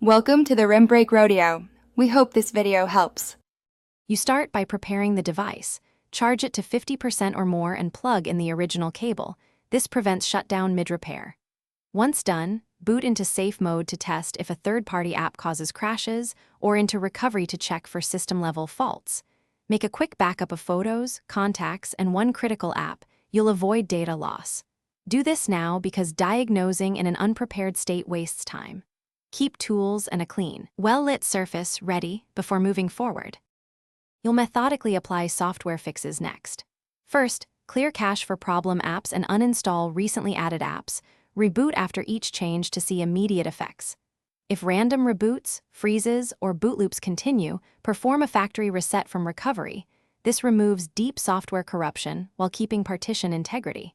Welcome to the Rim Break Rodeo. We hope this video helps. You start by preparing the device. Charge it to 50% or more and plug in the original cable. This prevents shutdown mid-repair. Once done, boot into safe mode to test if a third-party app causes crashes, or into recovery to check for system-level faults. Make a quick backup of photos, contacts, and one critical app. You'll avoid data loss. Do this now because diagnosing in an unprepared state wastes time. Keep tools and a clean, well-lit surface ready before moving forward. You'll methodically apply software fixes next. First, clear cache for problem apps and uninstall recently added apps. Reboot after each change to see immediate effects. If random reboots, freezes, or boot loops continue, perform a factory reset from recovery. This removes deep software corruption while keeping partition integrity.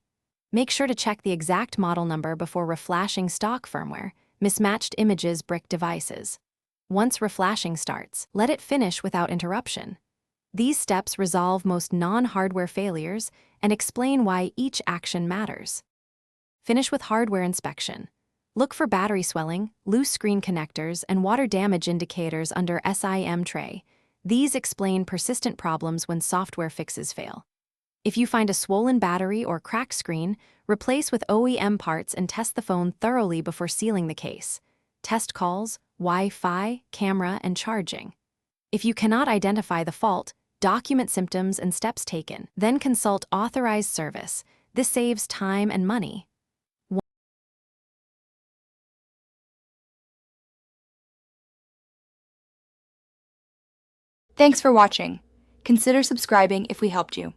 Make sure to check the exact model number before reflashing stock firmware. Mismatched images brick devices. Once reflashing starts, let it finish without interruption. These steps resolve most non-hardware failures and explain why each action matters. Finish with hardware inspection. Look for battery swelling, loose screen connectors, and water damage indicators under SIM tray. These explain persistent problems when software fixes fail. If you find a swollen battery or cracked screen, replace with OEM parts and test the phone thoroughly before sealing the case. Test calls, Wi-Fi, camera, and charging. If you cannot identify the fault, document symptoms and steps taken. Then consult authorized service. This saves time and money. Thanks for watching. Consider subscribing if we helped you.